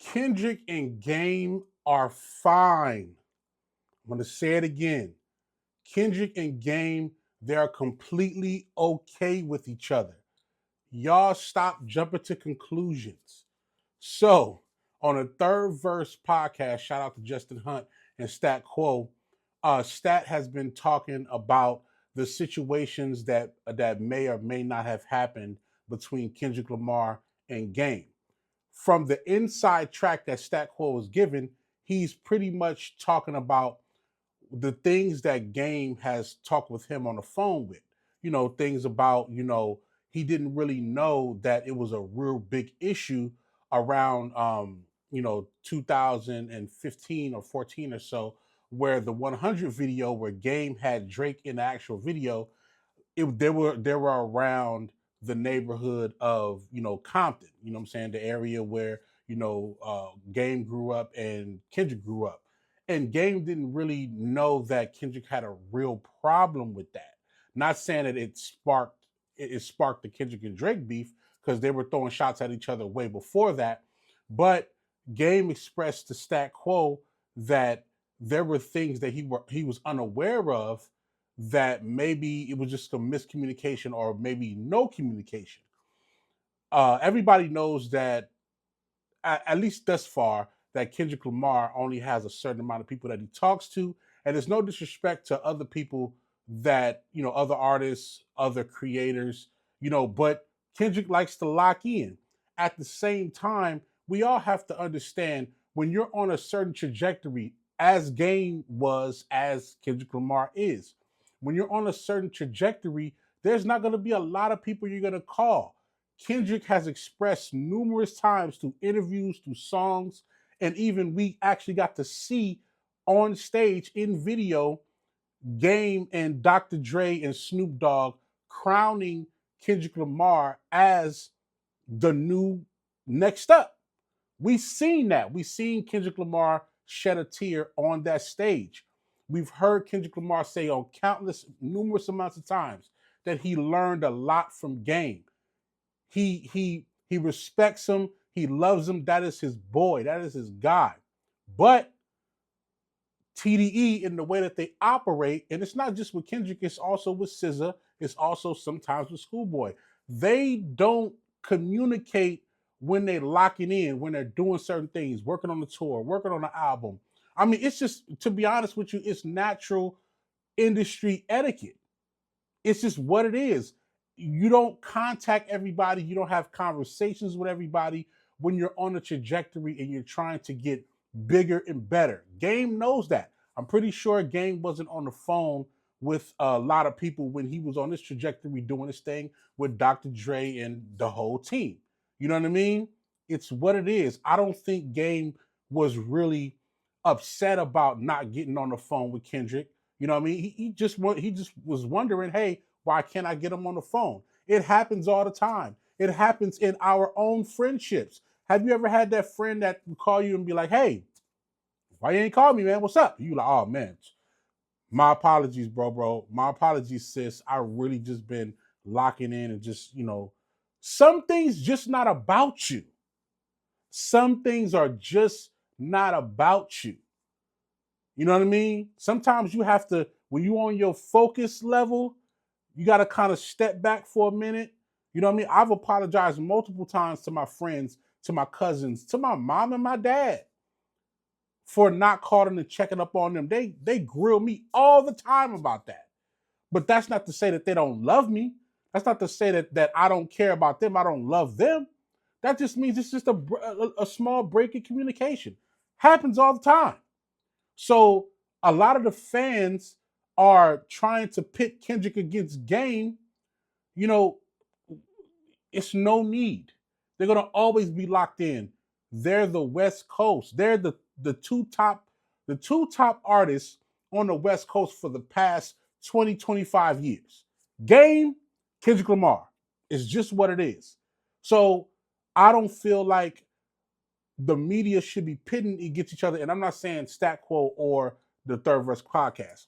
Kendrick and Game are fine. I'm going to say it again. Kendrick and Game, they're completely okay with each other. Y'all stop jumping to conclusions. So, on a third verse podcast, shout out to Justin Hunt and Stat Quo. Stat has been talking about the situations that may or may not have happened between Kendrick Lamar and Game. From the inside track that Stat Quo was given, he's pretty much talking about the things that Game has talked with him on the phone with. Things about, he didn't really know that it was a real big issue around 2015 or 14 or so, where the 100 video where Game had Drake in the actual video, they were around the neighborhood of Compton. What I'm saying, the area where Game grew up and Kendrick grew up, and Game didn't really know that Kendrick had a real problem with that. Not saying that it sparked the Kendrick and Drake beef, because they were throwing shots at each other way before that, but Game expressed to Stat Quo that there were things that he was unaware of, that maybe it was just a miscommunication or maybe no communication. Everybody knows that, at least thus far, that Kendrick Lamar only has a certain amount of people that he talks to, and there's no disrespect to other people, that other artists, other creators, but Kendrick likes to lock in. At the same time, we all have to understand, when you're on a certain trajectory, as Game was, as Kendrick Lamar is, when you're on a certain trajectory, there's not going to be a lot of people you're going to call. Kendrick has expressed numerous times through interviews, through songs, and even we actually got to see on stage in video Game and Dr. Dre and Snoop Dogg crowning Kendrick Lamar as the new next up. We've seen that. We've seen Kendrick Lamar shed a tear on that stage. We've heard Kendrick Lamar say on numerous amounts of times, that he learned a lot from Game. He respects him. He loves him. That is his boy. That is his guy. But TDE, in the way that they operate, and it's not just with Kendrick, it's also with SZA, it's also sometimes with Schoolboy. They don't communicate when they're locking in, when they're doing certain things, working on the tour, working on the album. I mean, it's just, to be honest with you, it's natural industry etiquette. It's just what it is. You don't contact everybody, you don't have conversations with everybody when you're on a trajectory and you're trying to get bigger and better. Game knows that. I'm pretty sure Game wasn't on the phone with a lot of people when he was on this trajectory doing this thing with Dr. Dre and the whole team. You know what I mean? It's what it is. I don't think Game was really upset about not getting on the phone with Kendrick. You know what I mean? He just was wondering, hey, why can't I get him on the phone? It happens all the time. It happens in our own friendships. Have you ever had that friend that will call you and be like, hey, why you ain't call me, man? What's up? You like, oh man, my apologies, bro. My apologies, sis. I really just been locking in and just, some things just not about you. Some things are just not about you. You know what I mean? Sometimes you have to, when you on your focus level, you got to kind of step back for a minute. You know what I mean? I've apologized multiple times to my friends, to my cousins, to my mom and my dad for not calling and checking up on them. They grill me all the time about that. But that's not to say that they don't love me. That's not to say that I don't care about them. I don't love them. That just means it's just a small break in communication. Happens all the time. So a lot of the fans are trying to pit Kendrick against Game. You know, it's no need. They're gonna always be locked in. They're the West Coast. They're the two top artists on the West Coast for the past 20, 25 years. Game, Kendrick Lamar. It's just what it is. So I don't feel like the media should be pitting against each other. And I'm not saying Stat Quo or the Third Verse podcast.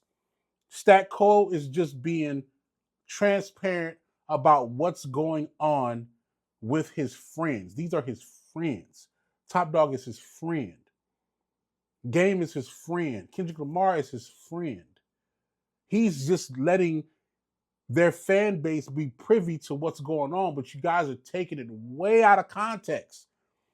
Stat Quo is just being transparent about what's going on with his friends. These are his friends. Top Dog is his friend. Game is his friend. Kendrick Lamar is his friend. He's just letting their fan base be privy to what's going on, but you guys are taking it way out of context.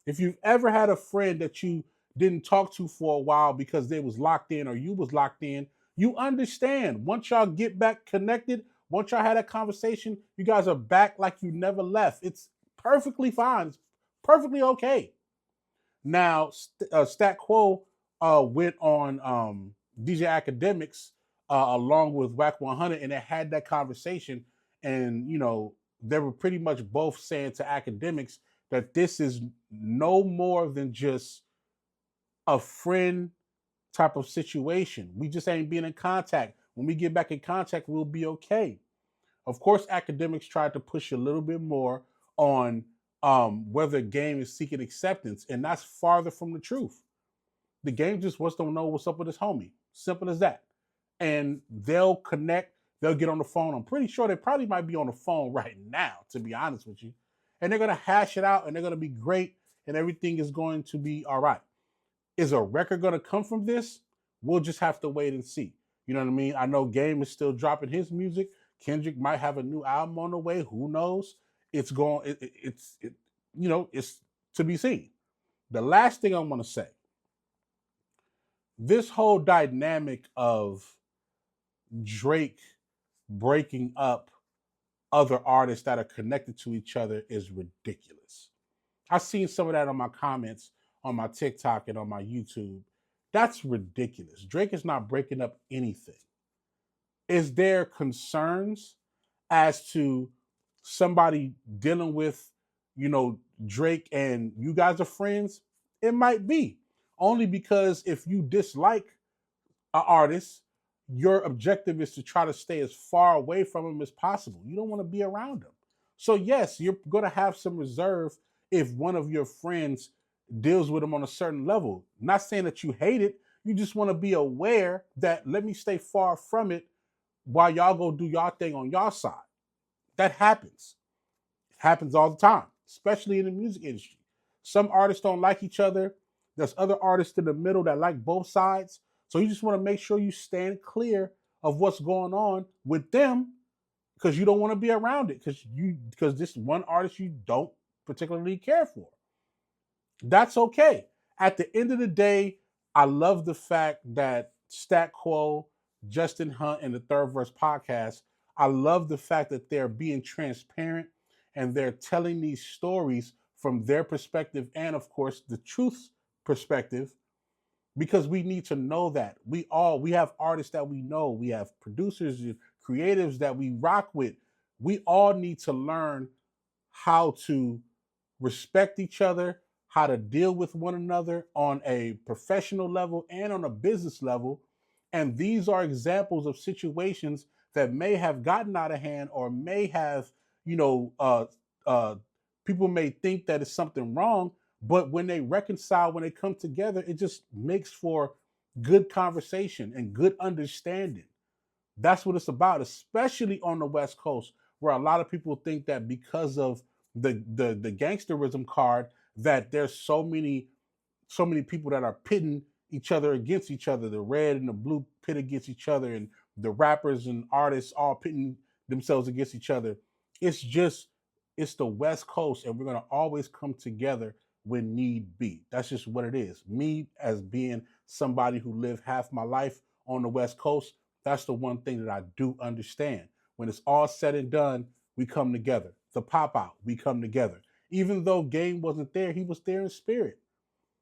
If you've ever had a friend that you didn't talk to for a while because they was locked in or you was locked in, you understand. Once y'all get back connected, once y'all had a conversation, you guys are back like you never left. It's perfectly fine. It's perfectly okay. Now, Stat Quo went on DJ Academics along with Whack 100, and they had that conversation. And, they were pretty much both saying to Academics that this is no more than just a friend type of situation. We just ain't being in contact. When we get back in contact, we'll be okay. Of course, Academics tried to push a little bit more on whether Game is seeking acceptance, and that's farther from the truth. The Game just wants to know what's up with his homie. Simple as that. And they'll connect. They'll get on the phone. I'm pretty sure they probably might be on the phone right now, to be honest with you. And they're going to hash it out, and they're going to be great, and everything is going to be all right. Is a record going to come from this? We'll just have to wait and see. You know what I mean? I know Game is still dropping his music. Kendrick might have a new album on the way. Who knows? It's going. It's to be seen. The last thing I want to say: this whole dynamic of Drake breaking up other artists that are connected to each other is ridiculous. I've seen some of that on my comments on my TikTok and on my YouTube. That's ridiculous. Drake is not breaking up anything. Is there concerns as to somebody dealing with, Drake and you guys are friends? It might be. Only because if you dislike an artist, your objective is to try to stay as far away from him as possible. You don't want to be around him. So, yes, you're going to have some reserve if one of your friends deals with him on a certain level. Not saying that you hate it. You just want to be aware that let me stay far from it while y'all go do y'all thing on y'all side. That happens. It happens all the time, especially in the music industry. Some artists don't like each other. There's other artists in the middle that like both sides. So you just want to make sure you stand clear of what's going on with them because you don't want to be around it because this one artist you don't particularly care for. That's okay. At the end of the day, I love the fact that Stat Quo, Justin Hunt, and the Third Verse podcast, I love the fact that they're being transparent and they're telling these stories from their perspective and, of course, the truth's perspective, because we need to know that. We have artists that we know, we have producers and creatives that we rock with. We all need to learn how to respect each other, how to deal with one another on a professional level and on a business level. And these are examples of situations that may have gotten out of hand or may have, you know, people may think that it's something wrong, but when they reconcile, when they come together, it just makes for good conversation and good understanding. That's what it's about, especially on the West Coast, where a lot of people think that because of the gangsterism card, that there's so many people that are pitting each other against each other, the red and the blue pit against each other, and the rappers and artists all pitting themselves against each other. It's the West Coast, and we're gonna always come together when need be. That's just what it is. Me, as being somebody who lived half my life on the West Coast, that's the one thing that I do understand. When it's all said and done, we come together. The pop out, we come together. Even though Game wasn't there, he was there in spirit.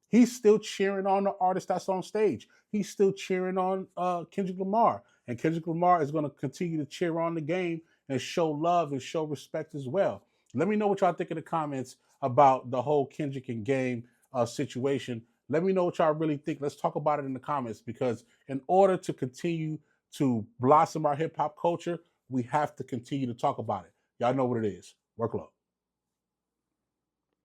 He's still cheering on the artist that's on stage. He's still cheering on Kendrick Lamar. And Kendrick Lamar is going to continue to cheer on the Game and show love and show respect as well. Let me know what y'all think in the comments about the whole Kendrick and Game situation. Let me know what y'all really think. Let's talk about it in the comments, because in order to continue to blossom our hip hop culture, we have to continue to talk about it. Y'all know what it is. Work low.